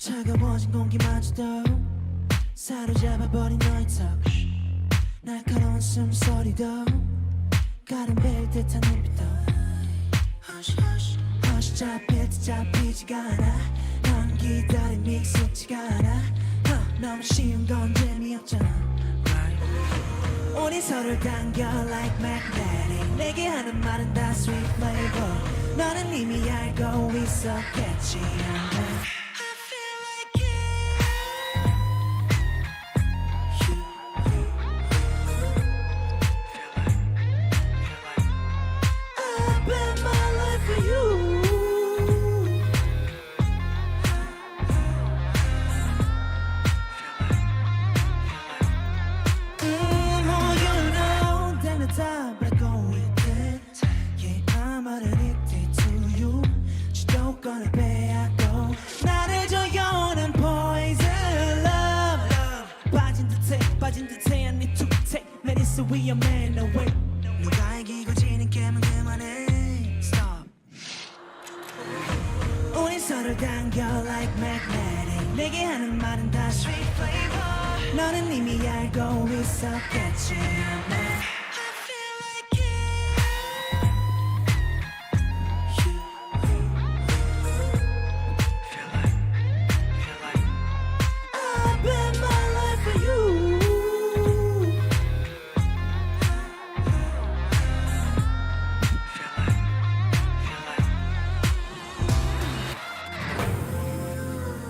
차가워진 공기마저도 사로잡아버린 너의 touch 날카로운 숨소리도 가름배일 듯한 눈빛도 Hush hush Hush 잡힐 듯 잡히지가 않아 넌 기다림이 익숙지가 않아 너무 쉬운 건 재미없잖아 우리 서로를 당겨 like magnetic 내게 하는 말은 다 sweet flavor 너는 이미 알고 있었겠지 So we a man away 누가 이기고 지는 게임은 그만해 Stop 우린 서로를 당겨 like magnetic 내게 하는 말은 다 sweet flavor 너는 이미 알고 있었겠지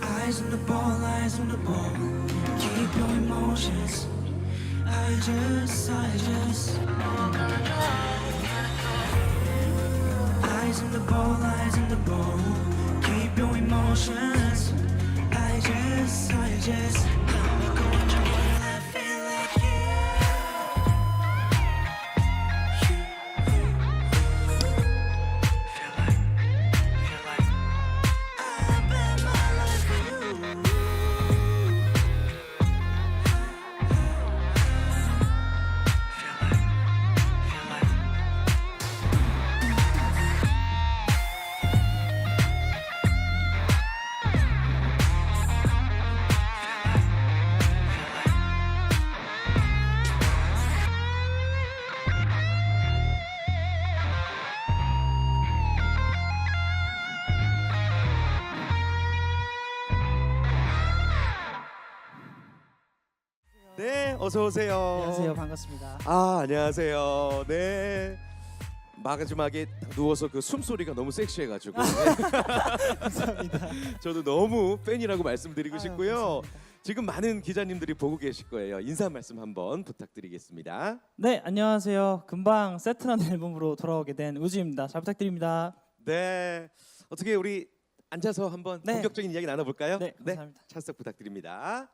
Eyes on the ball, eyes on the ball. Keep your emotions. I just. Eyes on the ball, eyes on the ball. Keep your emotions. I just. Let me go into what I feel like 네, 어서 오세요. 안녕하세요, 반갑습니다. 안녕하세요. 네. 마지막에 누워서 그 숨소리가 너무 섹시해가지고 감사합니다. 저도 너무 팬이라고 말씀드리고 아유, 싶고요. 감사합니다. 지금 많은 기자님들이 보고 계실 거예요. 인사 말씀 한번 부탁드리겠습니다. 네, 안녕하세요. 금방 세트라는 앨범으로 돌아오게 된 우주입니다. 잘 부탁드립니다. 네, 어떻게 우리 앉아서 한번 네. 본격적인 이야기 나눠볼까요? 네, 감사합니다. 찬스 부탁드립니다.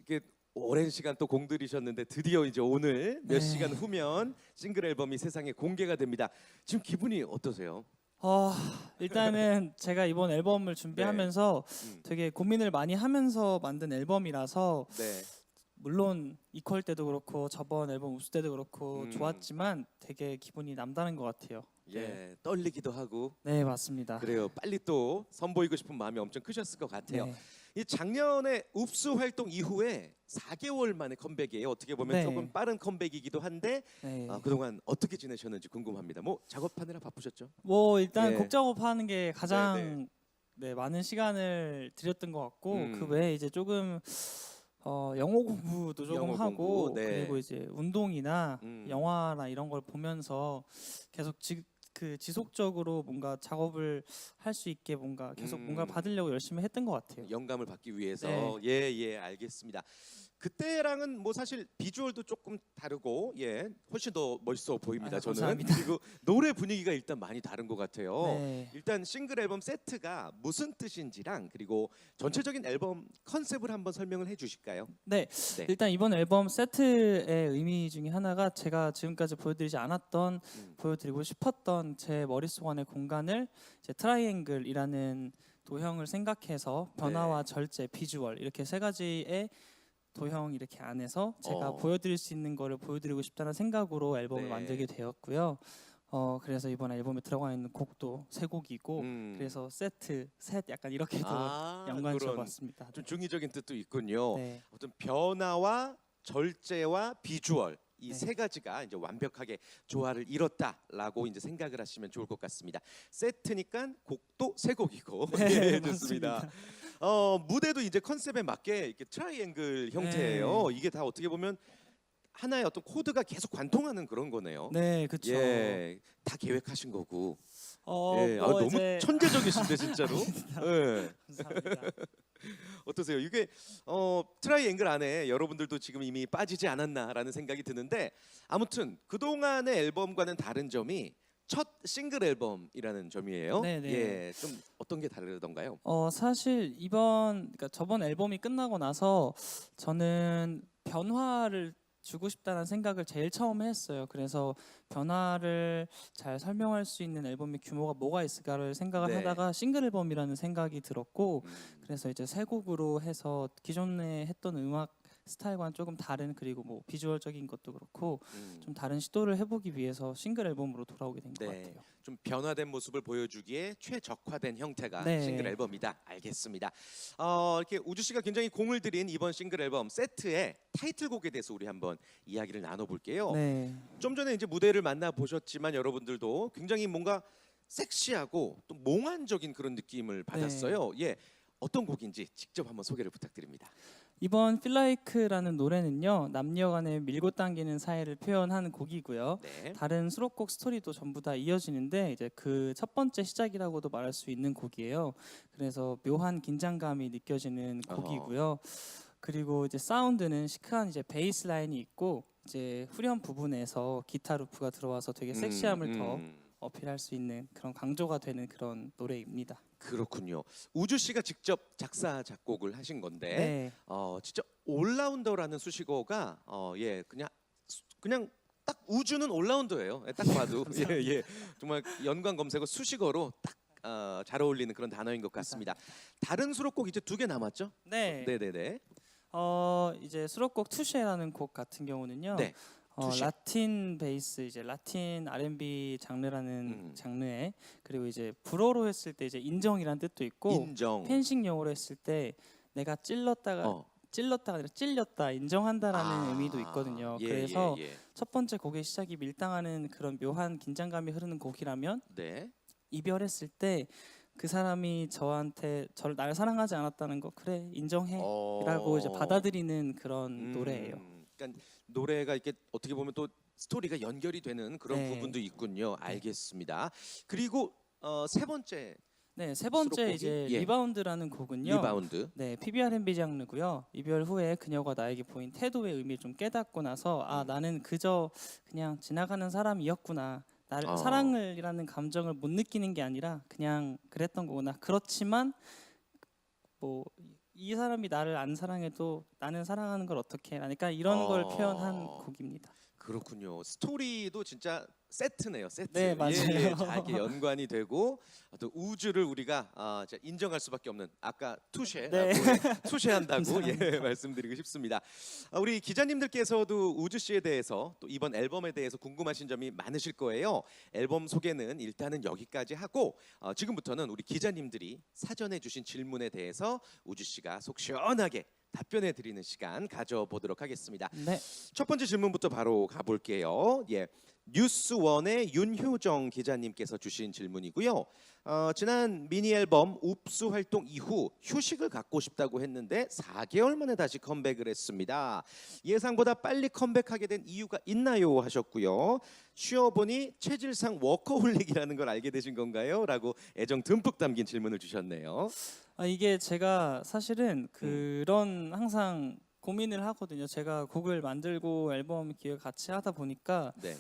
이게 오랜 시간 또 공들이셨는데 드디어 이제 오늘 몇 네. 시간 후면 싱글 앨범이 세상에 공개가 됩니다. 지금 기분이 어떠세요? 일단은 제가 이번 앨범을 준비하면서 음. 되게 고민을 많이 하면서 만든 앨범이라서 네. 물론 이퀄 때도 그렇고 저번 앨범 우수 때도 그렇고 음. 좋았지만 되게 기분이 남다른 것 같아요. 예, 떨리기도 하고 네, 맞습니다. 그래요. 빨리 또 선보이고 싶은 마음이 엄청 크셨을 것 같아요. 네. 이 작년에 읍수 활동 이후에 4개월 만에 컴백이에요. 어떻게 보면 네. 조금 빠른 컴백이기도 한데 네. 그동안 어떻게 지내셨는지 궁금합니다. 뭐 작업하느라 바쁘셨죠? 뭐 일단 예. 곡 작업하는 게 가장 네, 네. 많은 시간을 들였던 것 같고 음. 그 외에 이제 조금 영어 공부도 조금 영어 하고 공부, 네. 그리고 이제 운동이나 음. 영화나 이런 걸 보면서 계속 지속적으로 뭔가 작업을 할 수 있게 뭔가 계속 뭔가 받으려고 열심히 했던 것 같아요. 영감을 받기 위해서 네. 예 알겠습니다. 그때랑은 뭐 사실 비주얼도 조금 다르고 훨씬 더 멋있어 보입니다. 아유, 저는 감사합니다. 그리고 노래 분위기가 일단 많이 다른 것 같아요. 네. 일단 싱글 앨범 세트가 무슨 뜻인지랑 그리고 전체적인 앨범 컨셉을 한번 설명을 해주실까요? 네, 네. 일단 이번 앨범 세트의 의미 중에 하나가 제가 지금까지 보여드리지 않았던 보여드리고 싶었던 제 머릿속 안의 공간을 이제 트라이앵글이라는 도형을 생각해서 변화와 절제, 비주얼 이렇게 세 가지의 도형 이렇게 안에서 제가 보여드릴 수 있는 거를 보여드리고 싶다는 생각으로 앨범을 네. 만들게 되었고요. 그래서 이번 앨범에 들어가 있는 곡도 세 곡이고 그래서 세트 셋 약간 이렇게도 연관 그런 지어봤습니다. 좀 중의적인 뜻도 있군요. 네. 어떤 변화와 절제와 비주얼 이 네. 세 가지가 이제 완벽하게 조화를 이뤘다라고 이제 생각을 하시면 좋을 것 같습니다. 세트니까 곡도 세 곡이고 네, 예, 좋습니다. 무대도 이제 컨셉에 맞게 이렇게 트라이앵글 형태예요. 이게 다 어떻게 보면 하나의 어떤 코드가 계속 관통하는 그런 거네요. 네, 그렇죠. 예, 다 계획하신 거고. 예, 뭐 너무 이제 천재적이신데 진짜로. 예. 감사합니다. 어떠세요? 이게 트라이앵글 안에 여러분들도 지금 이미 빠지지 않았나라는 생각이 드는데 아무튼 그동안의 앨범과는 다른 점이 첫 싱글 앨범이라는 점이에요. 네네. 예, 좀 어떤 게 다르던가요? 사실 그러니까 저번 앨범이 끝나고 나서 저는 변화를 주고 싶다는 생각을 제일 처음에 했어요. 그래서 변화를 잘 설명할 수 있는 앨범의 규모가 뭐가 있을까를 생각을 네. 하다가 싱글 앨범이라는 생각이 들었고 음, 그래서 이제 세 곡으로 해서 기존에 했던 음악 스타일과는 조금 다른 그리고 뭐 비주얼적인 것도 그렇고 좀 다른 시도를 해보기 위해서 싱글 앨범으로 돌아오게 된 것 네. 같아요. 좀 변화된 모습을 보여주기에 최적화된 형태가 네. 싱글 앨범이다. 알겠습니다. 이렇게 우주 씨가 굉장히 공을 들인 이번 싱글 앨범 세트의 타이틀곡에 대해서 우리 한번 이야기를 나눠볼게요. 네. 좀 전에 이제 무대를 만나 보셨지만 여러분들도 굉장히 뭔가 섹시하고 또 몽환적인 그런 느낌을 받았어요. 예, 어떤 곡인지 직접 한번 소개를 부탁드립니다. 이번 Feel Like라는 노래는요 남녀간의 밀고 당기는 사이를 표현하는 곡이고요. 네. 다른 수록곡 스토리도 전부 다 이어지는데 이제 그 첫 번째 시작이라고도 말할 수 있는 곡이에요. 그래서 묘한 긴장감이 느껴지는 곡이고요. 그리고 이제 사운드는 시크한 이제 베이스 라인이 있고 이제 후렴 부분에서 기타 루프가 들어와서 되게 섹시함을 더 어필할 수 있는 그런 강조가 되는 그런 노래입니다. 그렇군요. 우주 씨가 직접 작사 작곡을 하신 건데 네. 진짜 올라운더라는 수식어가 예 그냥 딱 우주는 올라운더예요. 딱 봐도 예 정말 연관 검색어 수식어로 딱 잘 어울리는 그런 단어인 것 같습니다. 다른 수록곡 이제 2개 남았죠? 네. 네네네. 이제 수록곡 투쉐라는 곡 같은 경우는요. 네. 투쉐. 라틴 베이스 이제 라틴 R&B 장르라는 음. 장르에 그리고 이제 불어로 했을 때 이제 인정이란 뜻도 있고 인정. 펜싱 용어로 했을 때 내가 찔렀다가 아니라 찔렸다 인정한다라는 의미도 있거든요. 예, 그래서 예. 첫 번째 곡의 시작이 밀당하는 그런 묘한 긴장감이 흐르는 곡이라면 네. 이별했을 때 그 사람이 나를 사랑하지 않았다는 거 그래 인정해라고 이제 받아들이는 그런 노래예요. 그러니까 노래가 이렇게 어떻게 보면 또 스토리가 연결이 되는 그런 네. 부분도 있군요. 알겠습니다. 그리고 세 번째 네, 세 번째 수록곡이? 이제 예. 리바운드라는 곡은요. 리바운드. 네, PBR&B 장르고요. 이별 후에 그녀가 나에게 보인 태도의 의미를 좀 깨닫고 나서 나는 그저 그냥 지나가는 사람이었구나. 나를 사랑을이라는 감정을 못 느끼는 게 아니라 그냥 그랬던 거구나. 그렇지만 뭐 이 사람이 나를 안 사랑해도 나는 사랑하는 걸 어떻게 해? 그러니까 이런 걸 표현한 곡입니다. 그렇군요. 스토리도 진짜 세트네요. 세트. 네, 맞아요. 다 이렇게 연관이 되고 또 우주를 우리가 인정할 수밖에 없는 아까 투쉐라고 네. 투쉐한다고 예, 말씀드리고 싶습니다. 우리 기자님들께서도 우주 씨에 대해서 또 이번 앨범에 대해서 궁금하신 점이 많으실 거예요. 앨범 소개는 일단은 여기까지 하고 지금부터는 우리 기자님들이 사전에 주신 질문에 대해서 우주 씨가 속 시원하게 답변해 드리는 시간 가져보도록 하겠습니다. 네. 첫 번째 질문부터 바로 가볼게요. 예, 뉴스원의 윤효정 기자님께서 주신 질문이고요. 지난 미니 앨범 웁스 활동 이후 휴식을 갖고 싶다고 했는데 4개월 만에 다시 컴백을 했습니다. 예상보다 빨리 컴백하게 된 이유가 있나요? 하셨고요. 쉬어보니 체질상 워커홀릭이라는 걸 알게 되신 건가요? 라고 애정 듬뿍 담긴 질문을 주셨네요. 이게 제가 사실은 그런 항상 고민을 하거든요. 제가 곡을 만들고 앨범 기획 같이 하다 보니까 네.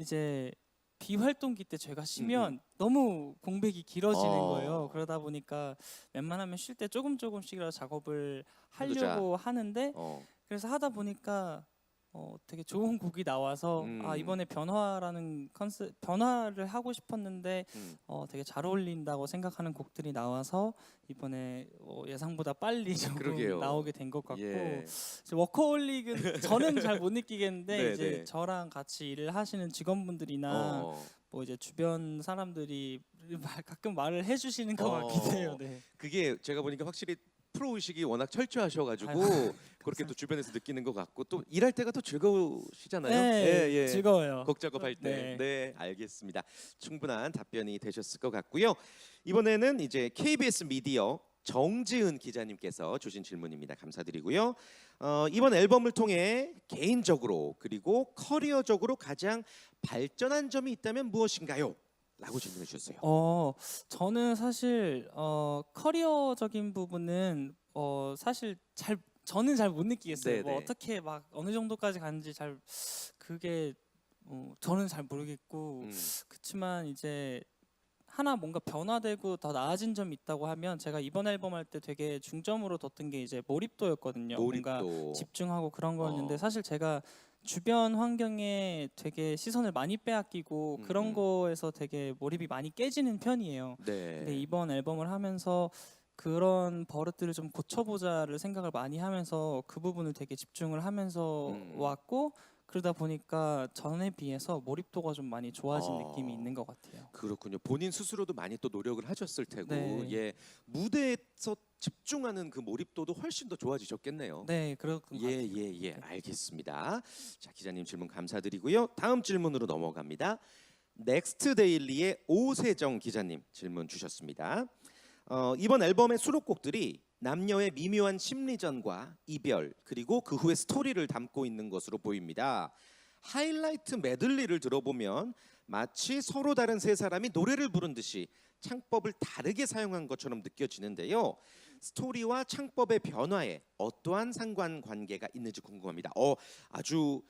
이제 비활동기 때 제가 쉬면 너무 공백이 길어지는 거예요. 그러다 보니까 웬만하면 쉴 때 조금씩이라도 작업을 하려고 하는데 그래서 하다 보니까 되게 좋은 곡이 나와서 이번에 변화라는 컨셉 변화를 하고 싶었는데 되게 잘 어울린다고 생각하는 곡들이 나와서 이번에 예상보다 빨리 조금 그러게요. 나오게 된 것 같고 예. 이제 워커홀릭은 저는 잘 못 느끼겠는데 네, 이제 네. 저랑 같이 일을 하시는 직원분들이나 어, 뭐 이제 주변 사람들이 가끔 말을 해주시는 것 어. 같기도 해요. 네. 그게 제가 보니까 확실히 프로 의식이 워낙 철저하셔가지고 아유, 그렇게 또 주변에서 느끼는 것 같고 또 일할 때가 또 즐거우시잖아요. 네, 즐거워요. 곡 작업할 때. 네. 네, 알겠습니다. 충분한 답변이 되셨을 것 같고요. 이번에는 이제 KBS 미디어 정지은 기자님께서 주신 질문입니다. 감사드리고요. 이번 앨범을 통해 개인적으로 그리고 커리어적으로 가장 발전한 점이 있다면 무엇인가요? 라고 질문해 주셨어요. 저는 사실 커리어적인 부분은 사실 저는 잘 못 느끼겠어요. 뭐 네네. 어떻게 막 어느 정도까지 가는지 잘 그게 저는 잘 모르겠고 그렇지만 이제 하나 뭔가 변화되고 더 나아진 점이 있다고 하면 제가 이번 앨범 할 때 되게 중점으로 뒀던 게 이제 몰입도였거든요. 뭔가 몰입도. 집중하고 그런 거였는데 어. 사실 제가 주변 환경에 되게 시선을 많이 빼앗기고 그런 거에서 되게 몰입이 많이 깨지는 편이에요. 네. 근데 이번 앨범을 하면서 그런 버릇들을 좀 고쳐보자를 생각을 많이 하면서 그 부분을 되게 집중을 하면서 왔고 그러다 보니까 전에 비해서 몰입도가 좀 많이 좋아진 느낌이 있는 것 같아요. 그렇군요. 본인 스스로도 많이 또 노력을 하셨을 테고, 네. 예, 무대에서 집중하는 그 몰입도도 훨씬 더 좋아지셨겠네요. 네, 그럴 것 같아요. 예, 알겠습니다. 자, 기자님 질문 감사드리고요. 다음 질문으로 넘어갑니다. 넥스트 데일리의 오세정 기자님 질문 주셨습니다. 이번 앨범의 수록곡들이 남녀의 미묘한 심리전과 이별 그리고 그 후의 스토리를 담고 있는 것으로 보입니다. 하이라이트 메들리를 들어보면 마치 서로 다른 세 사람이 노래를 부른 듯이 창법을 다르게 사용한 것처럼 느껴지는데요. 스토리와 창법의 변화에 어떠한 상관관계가 있는지 궁금합니다. 아주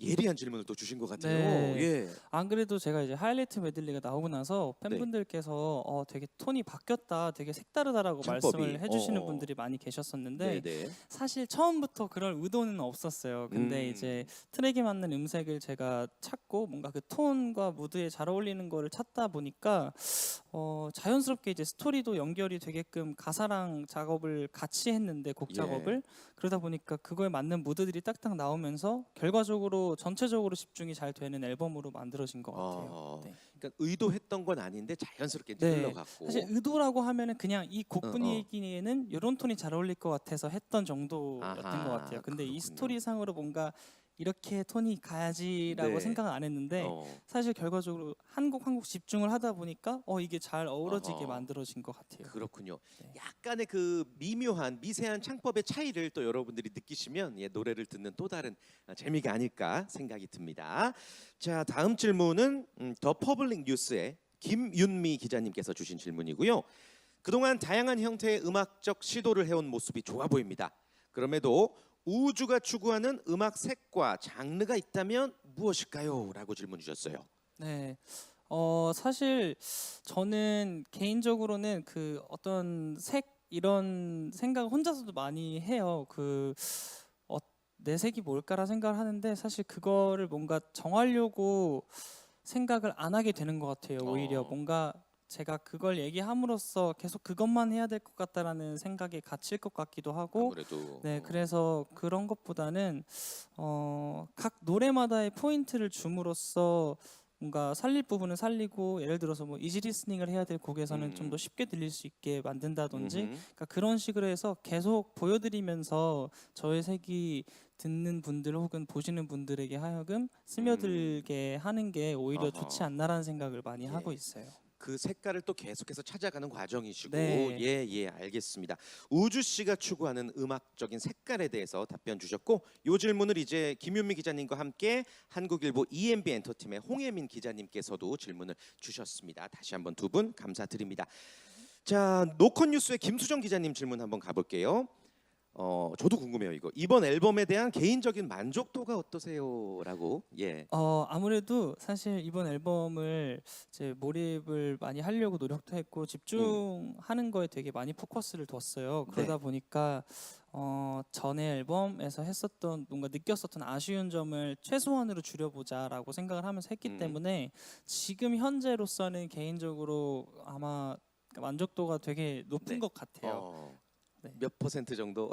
예리한 질문을 또 주신 것 같아요. 네. 예. 안 그래도 제가 이제 하이라이트 메들리가 나오고 나서 팬분들께서 되게 톤이 바뀌었다, 되게 색다르다라고 창법이. 말씀을 해주시는 분들이 많이 계셨었는데 네. 사실 처음부터 그럴 의도는 없었어요. 근데 이제 트랙에 맞는 음색을 제가 찾고 뭔가 그 톤과 무드에 잘 어울리는 거를 찾다 보니까 자연스럽게 이제 스토리도 연결이 되게끔 가사랑 작업을 같이 했는데 곡 작업을 그러다 보니까 그거에 맞는 무드들이 딱딱 나오면서 결과적으로 전체적으로 집중이 잘 되는 앨범으로 만들어진 것 같아요. 네. 그러니까 의도했던 건 아닌데 자연스럽게 네. 흘러갔고. 사실 의도라고 하면은 그냥 이 곡 분위기에는 이런 톤이 잘 어울릴 것 같아서 했던 정도였던 아하, 것 같아요. 근데 이 그렇군요. 스토리상으로 뭔가 이렇게 톤이 가야지라고 네. 생각은 안 했는데 사실 결과적으로 한 곡 한 곡 집중을 하다 보니까 이게 잘 어우러지게 만들어진 것 같아요. 그렇군요. 네. 약간의 그 미묘한 미세한 창법의 차이를 또 여러분들이 느끼시면 노래를 듣는 또 다른 재미가 아닐까 생각이 듭니다. 자, 다음 질문은 더 퍼블릭 뉴스의 김윤미 기자님께서 주신 질문이고요. 그동안 다양한 형태의 음악적 시도를 해온 모습이 좋아 보입니다. 그럼에도 우주가 추구하는 음악 색과 장르가 있다면 무엇일까요? 라고 질문 주셨어요. 네. 사실 저는 개인적으로는 그 어떤 색 이런 생각을 혼자서도 많이 해요. 내 색이 뭘까라 생각을 하는데 사실 그거를 뭔가 정하려고 생각을 안 하게 되는 것 같아요. 오히려 뭔가 제가 그걸 얘기함으로써 계속 그것만 해야 될 것 같다라는 생각에 갇힐 것 같기도 하고 아무래도 네, 그래서 그런 것보다는 각 노래마다의 포인트를 줌으로써 뭔가 살릴 부분은 살리고 예를 들어서 뭐 이지 리스닝을 해야 될 곡에서는 좀 더 쉽게 들릴 수 있게 만든다든지 그러니까 그런 식으로 해서 계속 보여드리면서 저의 색이 듣는 분들 혹은 보시는 분들에게 하여금 스며들게 하는 게 오히려 좋지 않나라는 생각을 많이 하고 있어요. 그 색깔을 또 계속해서 찾아가는 과정이시고 네. 예 알겠습니다. 우주 씨가 추구하는 음악적인 색깔에 대해서 답변 주셨고 이 질문을 이제 김윤미 기자님과 함께 한국일보 EMB 엔터팀의 홍혜민 기자님께서도 질문을 주셨습니다. 다시 한번 두 분 감사드립니다. 자, 노컷 뉴스의 김수정 기자님 질문 한번 가볼게요. 저도 궁금해요 이거. 이번 앨범에 대한 개인적인 만족도가 어떠세요?라고. 예. 아무래도 사실 이번 앨범을 이제 몰입을 많이 하려고 노력도 했고 집중하는 거에 되게 많이 포커스를 뒀어요. 그러다 보니까 전에 앨범에서 했었던 뭔가 느꼈었던 아쉬운 점을 최소한으로 줄여보자라고 생각을 하면서 했기 때문에 지금 현재로서는 개인적으로 아마 만족도가 되게 높은 네. 것 같아요. 네. 몇 퍼센트 정도?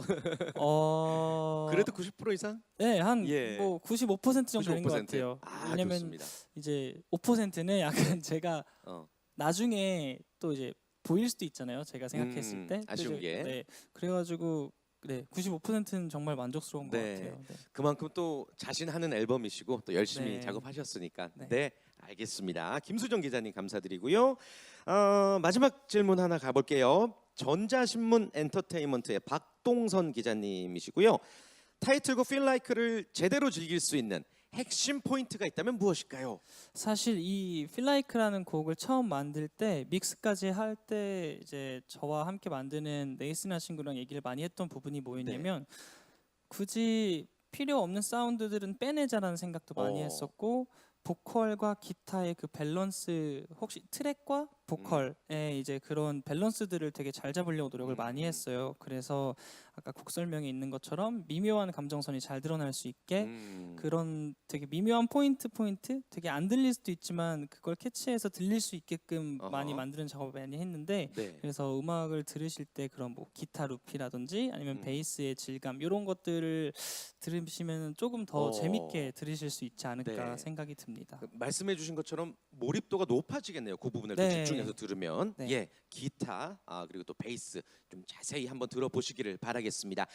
어, 그래도 90% 이상? 네, 한 예. 뭐 95% 정도 되는 것 95%. 같아요. 아, 왜냐면 좋습니다. 이제 5%는 약간 제가 어. 나중에 또 이제 보일 수도 있잖아요. 제가 생각했을 때. 아쉬운 게. 네, 그래가지고 네, 95%는 정말 만족스러운 것 네. 같아요. 네. 그만큼 또 자신하는 앨범이시고 또 열심히 네. 작업하셨으니까. 네. 네, 알겠습니다. 김수정 기자님 감사드리고요. 마지막 질문 하나 가볼게요. 전자신문 엔터테인먼트의 박동선 기자님이시고요. 타이틀곡 Feel Like를 제대로 즐길 수 있는 핵심 포인트가 있다면 무엇일까요? 사실 이 Feel Like라는 곡을 처음 만들 때 믹스까지 할 때 이제 저와 함께 만드는 네이스나 친구랑 얘기를 많이 했던 부분이 뭐였냐면 굳이 필요 없는 사운드들은 빼내자라는 생각도 많이 했었고 보컬과 기타의 그 밸런스 혹시 트랙과 보컬의 이제 그런 밸런스들을 되게 잘 잡으려고 노력을 많이 했어요. 그래서 아까 곡 설명에 있는 것처럼 미묘한 감정선이 잘 드러날 수 있게 그런 되게 미묘한 포인트 되게 안 들릴 수도 있지만 그걸 캐치해서 들릴 수 있게끔 많이 만드는 작업을 많이 했는데 네. 그래서 음악을 들으실 때 그런 뭐 기타 루피라든지 아니면 베이스의 질감 이런 것들을 들으시면 조금 더 재밌게 들으실 수 있지 않을까 네. 생각이 듭니다. 말씀해주신 것처럼 몰입도가 높아지겠네요. 그 부분을 또 네. 집중해서 들으면 네. 예, 기타 그리고 또 베이스 좀 자세히 한번 들어보시기를 바라겠습니다.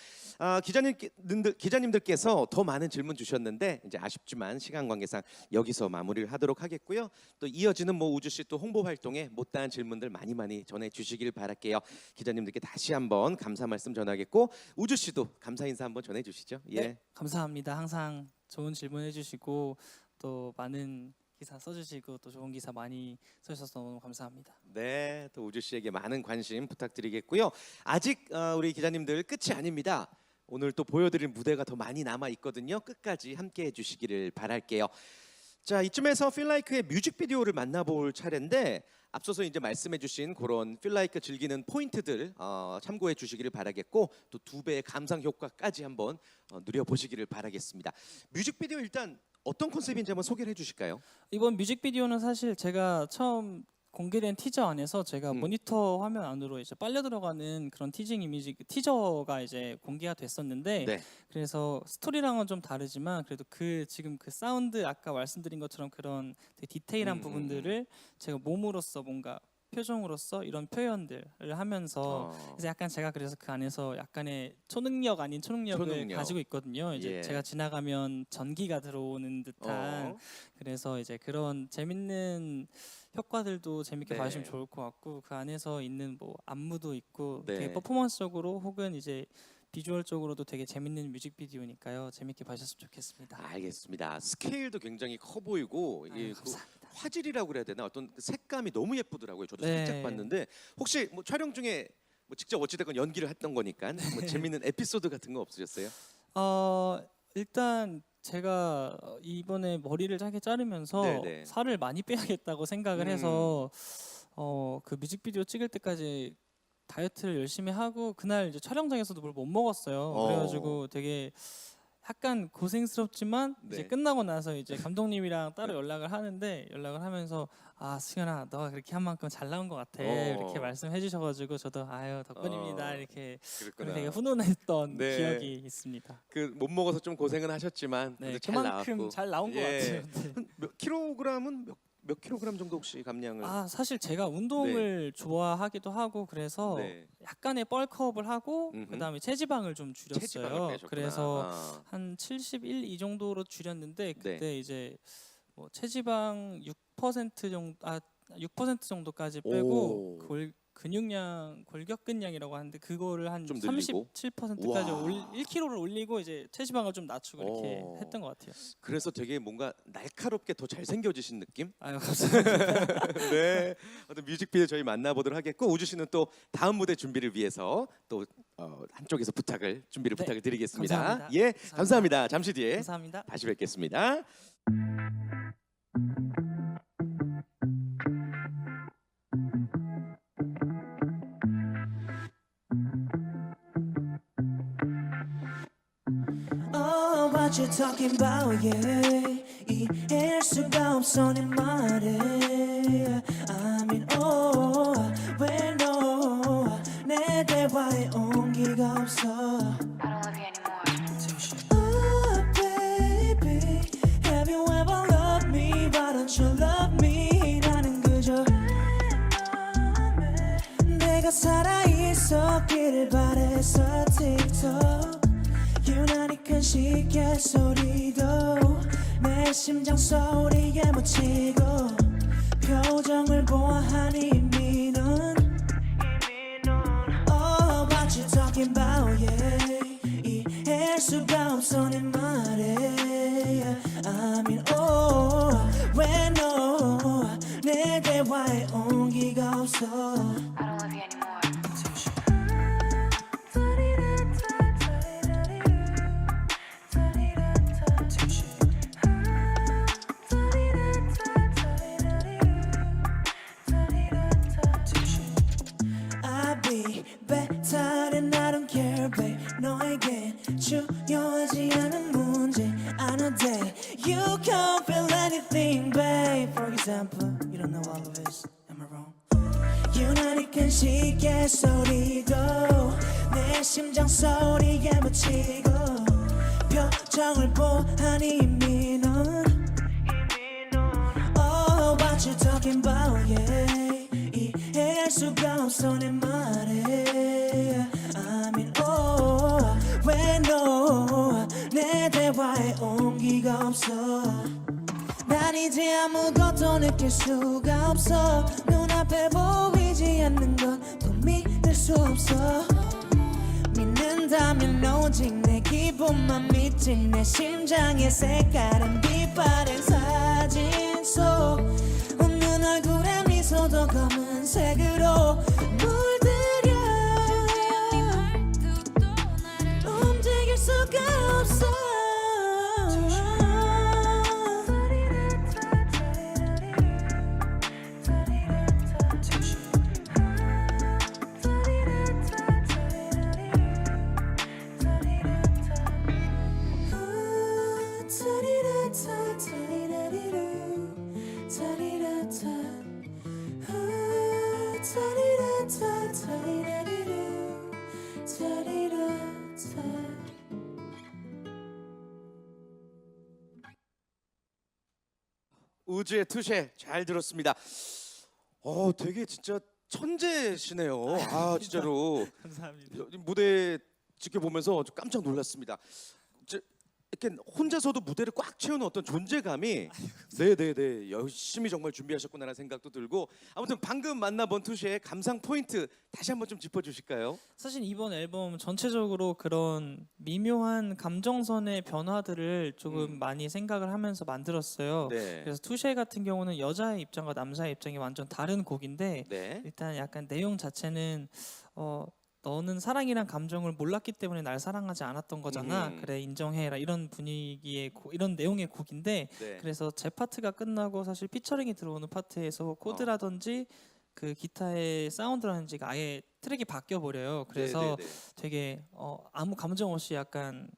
기자님들께서 더 많은 질문 주셨는데 이제 아쉽지만 시간 관계상 여기서 마무리를 하도록 하겠고요. 또 이어지는 뭐 우주 씨 또 홍보 활동에 못다한 질문들 많이 전해주시길 바랄게요. 기자님들께 다시 한번 감사 말씀 전하겠고 우주 씨도 감사 인사 한번 전해주시죠. 예. 네, 감사합니다. 항상 좋은 질문 해주시고 또 많은 기사 써주시고 또 좋은 기사 많이 써주셔서 너무 감사합니다. 네, 또 우주 씨에게 많은 관심 부탁드리겠고요. 아직 우리 기자님들 끝이 아닙니다. 오늘 또 보여드릴 무대가 더 많이 남아 있거든요. 끝까지 함께해 주시기를 바랄게요. 자, 이쯤에서 Feel Like의 뮤직비디오를 만나볼 차례인데 앞서서 이제 말씀해주신 그런 Feel Like 즐기는 포인트들 참고해 주시기를 바라겠고 또 2배의 감상 효과까지 한번 누려보시기를 바라겠습니다. 뮤직비디오 일단 어떤 컨셉인지 한번 소개를 해주실까요? 이번 뮤직비디오는 사실 제가 처음 공개된 티저 안에서 제가 모니터 화면 안으로 이제 빨려 들어가는 그런 티징 이미지 티저가 이제 공개가 됐었는데 네. 그래서 스토리랑은 좀 다르지만 그래도 지금 그 사운드 아까 말씀드린 것처럼 그런 되게 디테일한 부분들을 제가 몸으로써 뭔가 표정으로서 이런 표현들을 하면서 그래서 약간 제가 그래서 그 안에서 약간의 초능력 아닌 초능력을 가지고 있거든요. 이제 예. 제가 지나가면 전기가 들어오는 듯한 그래서 이제 그런 재밌는 효과들도 재밌게 네. 봐주시면 좋을 것 같고 그 안에서 있는 뭐 안무도 있고 네. 되게 퍼포먼스적으로 혹은 이제 비주얼적으로도 되게 재밌는 뮤직비디오니까요. 재밌게 봐주셨으면 좋겠습니다. 알겠습니다. 스케일도 굉장히 커 보이고 아유, 그 감사합니다. 화질이라고 그래야 되나 어떤 그 색감이 너무 예쁘더라고요. 저도 네. 살짝 봤는데 혹시 뭐 촬영 중에 뭐 직접 어찌됐건 연기를 했던 거니까 뭐 네. 재밌는 에피소드 같은 거 없으셨어요? 일단 제가 이번에 머리를 짧게 자르면서 네네. 살을 많이 빼야겠다고 생각을 해서 그 뮤직비디오 찍을 때까지 다이어트를 열심히 하고 그날 이제 촬영장에서도 뭘 못 먹었어요. 그래가지고 되게 약간 고생스럽지만 이제 네. 끝나고 나서 이제 감독님이랑 따로 연락을 하면서 승현아 너가 그렇게 한 만큼 잘 나온 것 같아 이렇게 말씀해 주셔가지고 저도 아유 덕분입니다 이렇게 그렇구나. 되게 훈훈했던 네. 기억이 있습니다. 그 못 먹어서 좀 고생은 하셨지만 네, 그래도 잘 그만큼 나왔고. 잘 나온 것 예. 같아요. 네. 몇 킬로그램은 몇 킬로그램 정도 혹시 감량을? 사실 제가 운동을 좋아하기도 하고 그래서 네. 약간의 뻘크업을 하고 음흠. 그다음에 체지방을 좀 줄였어요. 체지방을 빼셨구나. 그래서 한 71 이 정도로 줄였는데 그때 네. 이제 뭐 체지방 6% 정도 6% 정도까지 빼고 근육량 골격근량이라고 하는데 그거를 한 좀 늘리고? 37%까지 우와. 1kg를 올리고 이제 체지방을 좀 낮추고 이렇게 했던 것 같아요. 그래서 되게 뭔가 날카롭게 더 잘생겨지신 느낌? 아유 감사합니다. 네. 어떤 뮤직비디오 저희 만나보도록 하겠고 우주 씨는 또 다음 무대 준비를 위해서 또 한쪽에서 준비를 네, 부탁을 드리겠습니다. 감사합니다. 예, 감사합니다. 잠시 뒤에 감사합니다. 다시 뵙겠습니다. what you talking about, yeah. 이해할 수가 없어 내 말에. I mean, oh, 왜 너 내 대화에 온기가 없어. Oh, baby, have you ever loved me? Why don't you love me? 나는 그저 내가 살아있었기를 바랬어. 틱톡 유난히 큰 시계 소리도 내 심장 소리에 묻히고 표정을 보아하니 이미 넌 Oh, what you talking about, yeah. 이해할 수가 없어 내 말에. I mean, oh, 왜 너 내 대화에 온기가 없어. I be better and I don't care, babe. 너에겐 중요하지 않은 문제 아는데 you can't feel anything, babe. For example, you don't know all of this. Am I wrong? 유난히 큰 시계 소리도 내 심장 소리에 묻히고 표정을 보아하니 이미 넌 Oh, what you talking about, yeah. 이해할 수가 없어 내 말에. I mean, oh, 왜 너 내 대화에 온기가 없어. 난 이제 아무것도 느낄 수가 없어. 눈앞에 보이지 않는 건 또 믿을 수 없어. 믿는다면 오직 내 기분만 믿지. 내 심장의 색깔은 빛바랜 사진 속 웃는 얼굴에 미소도 검은색으로 물들여 움직일 수가 없어. 우주의 투쉐 잘 들었습니다. 되게 진짜 천재시네요. 아 진짜로 감사합니다. 무대 지켜보면서 좀 깜짝 놀랐습니다. 이렇게 혼자서도 무대를 꽉 채우는 어떤 존재감이 네네네 열심히 정말 준비하셨구나라는 생각도 들고 아무튼 방금 만나본 투쉐의 감상 포인트 다시 한번 좀 짚어주실까요? 사실 이번 앨범 전체적으로 그런 미묘한 감정선의 변화들을 조금 많이 생각을 하면서 만들었어요. 네. 그래서 투쉐 같은 경우는 여자의 입장과 남자의 입장이 완전 다른 곡인데 네. 일단 약간 내용 자체는 너는 사랑이란 감정을 몰랐기 때문에 날 사랑하지 않았던 거잖아. 그래 인정해라 이런 분위기의 이런 내용의 곡인데 네. 그래서 제 파트가 끝나고 사실 피처링이 들어오는 파트에서 코드라든지 그 기타의 사운드라든지가 아예 트랙이 바뀌어 버려요. 그래서 네네네. 되게 아무 감정 없이 약간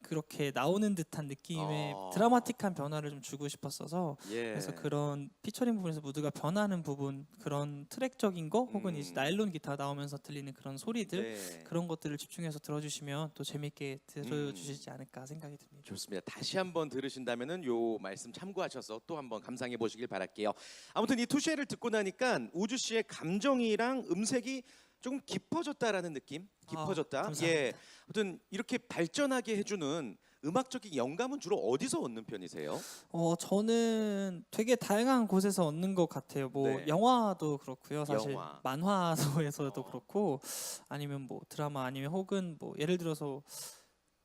그렇게 나오는 듯한 느낌의 아. 드라마틱한 변화를 좀 주고 싶었어서 예. 그래서 그런 피처링 부분에서 무드가 변하는 부분 그런 트랙적인 거 혹은 이제 나일론 기타 나오면서 들리는 그런 소리들 네. 그런 것들을 집중해서 들어주시면 또 재밌게 들어주시지 않을까 생각이 듭니다. 좋습니다. 다시 한번 들으신다면은 요 말씀 참고하셔서 또 한번 감상해 보시길 바랄게요. 아무튼 이 투쉐를 듣고 나니까 우주 씨의 감정이랑 음색이 조금 깊어졌다라는 느낌? 깊어졌다. 감사합니다. 예. 아무튼 이렇게 발전하게 해주는 음악적인 영감은 주로 어디서 얻는 편이세요? 저는 되게 다양한 곳에서 얻는 것 같아요. 뭐 네. 영화도 그렇고요. 사실 영화. 만화에서도 그렇고 아니면 뭐 드라마 아니면 혹은 뭐 예를 들어서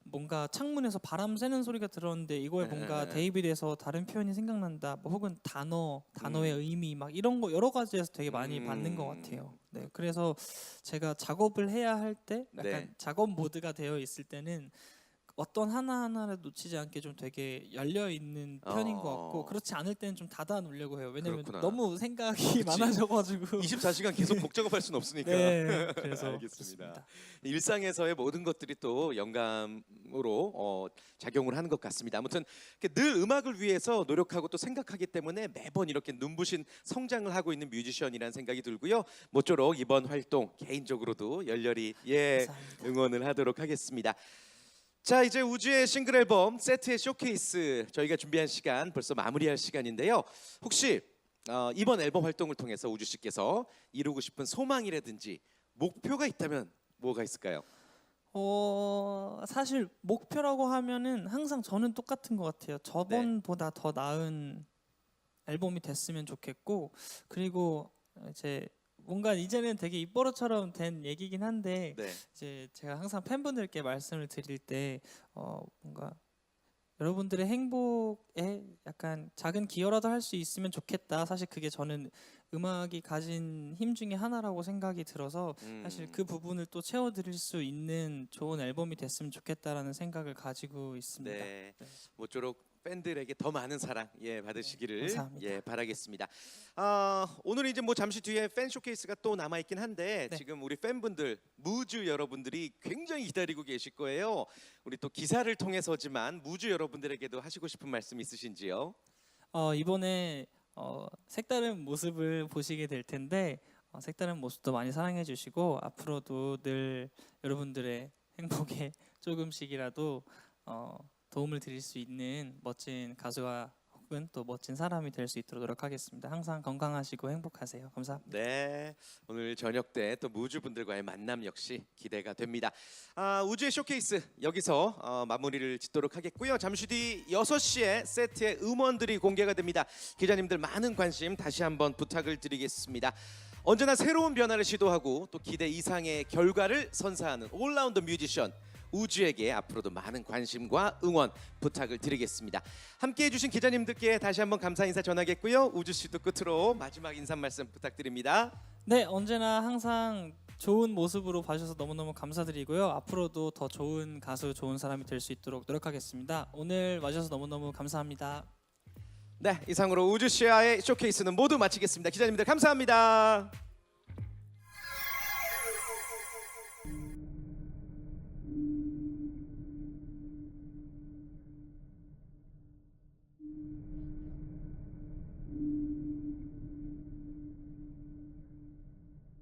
뭔가 창문에서 바람 쐬는 소리가 들었는데 이거에 뭔가 대입이 돼서 다른 표현이 생각난다. 뭐 혹은 단어의 의미 막 이런 거 여러 가지에서 되게 많이 받는 것 같아요. 네, 그래서 제가 작업을 해야 할 때 약간 네. 작업 모드가 되어 있을 때는 어떤 하나하나를 놓치지 않게 좀 되게 열려 있는 편인 것 같고 그렇지 않을 때는 좀 닫아 놓으려고 해요. 왜냐면 그렇구나. 너무 생각이 많아져가지고 24시간 계속 복 작업할 수는 없으니까. 네, 그래서 알겠습니다. 그렇습니다. 일상에서의 모든 것들이 또 영감으로 작용을 하는 것 같습니다. 아무튼 이렇게 늘 음악을 위해서 노력하고 또 생각하기 때문에 매번 이렇게 눈부신 성장을 하고 있는 뮤지션이라는 생각이 들고요. 모쪼록 이번 활동 개인적으로도 열렬히 감사합니다. 응원을 하도록 하겠습니다. 자, 이제 우주의 싱글 앨범 세트의 쇼케이스 저희가 준비한 시간 벌써 마무리할 시간인데요. 혹시 이번 앨범 활동을 통해서 우주 씨께서 이루고 싶은 소망이라든지 목표가 있다면 뭐가 있을까요? 사실 목표라고 하면은 항상 저는 똑같은 것 같아요. 저번보다 더 나은 앨범이 됐으면 좋겠고, 그리고 이제 뭔가 이제는 되게 입버릇처럼 된 얘기긴 한데 네. 이제 제가 항상 팬분들께 말씀을 드릴 때 뭔가 여러분들의 행복에 약간 작은 기여라도 할 수 있으면 좋겠다. 사실 그게 저는 음악이 가진 힘 중에 하나라고 생각이 들어서 사실 그 부분을 또 채워드릴 수 있는 좋은 앨범이 됐으면 좋겠다라는 생각을 가지고 있습니다. 네. 모쪼록 팬들에게 더 많은 사랑 받으시기를 감사합니다. 바라겠습니다. 오늘 이제 뭐 잠시 뒤에 팬 쇼케이스가 또 남아 있긴 한데 네. 지금 우리 팬분들 무주 여러분들이 굉장히 기다리고 계실 거예요. 우리 또 기사를 통해서지만 무주 여러분들에게도 하시고 싶은 말씀 있으신지요? 이번에 색다른 모습을 보시게 될 텐데 색다른 모습도 많이 사랑해 주시고 앞으로도 늘 여러분들의 행복에 조금씩이라도 도움을 드릴 수 있는 멋진 가수와 혹은 또 멋진 사람이 될 수 있도록 노력하겠습니다. 항상 건강하시고 행복하세요. 감사합니다. 네, 오늘 저녁 때 또 무주 분들과의 만남 역시 기대가 됩니다. 우주의 쇼케이스 여기서 마무리를 짓도록 하겠고요. 잠시 뒤 6시에 세트의 음원들이 공개가 됩니다. 기자님들 많은 관심 다시 한번 부탁을 드리겠습니다. 언제나 새로운 변화를 시도하고 또 기대 이상의 결과를 선사하는 올라운더 뮤지션 우주에게 앞으로도 많은 관심과 응원 부탁을 드리겠습니다. 함께해 주신 기자님들께 다시 한번 감사 인사 전하겠고요. 우주 씨도 끝으로 마지막 인사 말씀 부탁드립니다. 네, 언제나 항상 좋은 모습으로 봐주셔서 너무너무 감사드리고요. 앞으로도 더 좋은 가수, 좋은 사람이 될 수 있도록 노력하겠습니다. 오늘 와주셔서 너무너무 감사합니다. 네, 이상으로 우주 씨와의 쇼케이스는 모두 마치겠습니다. 기자님들 감사합니다.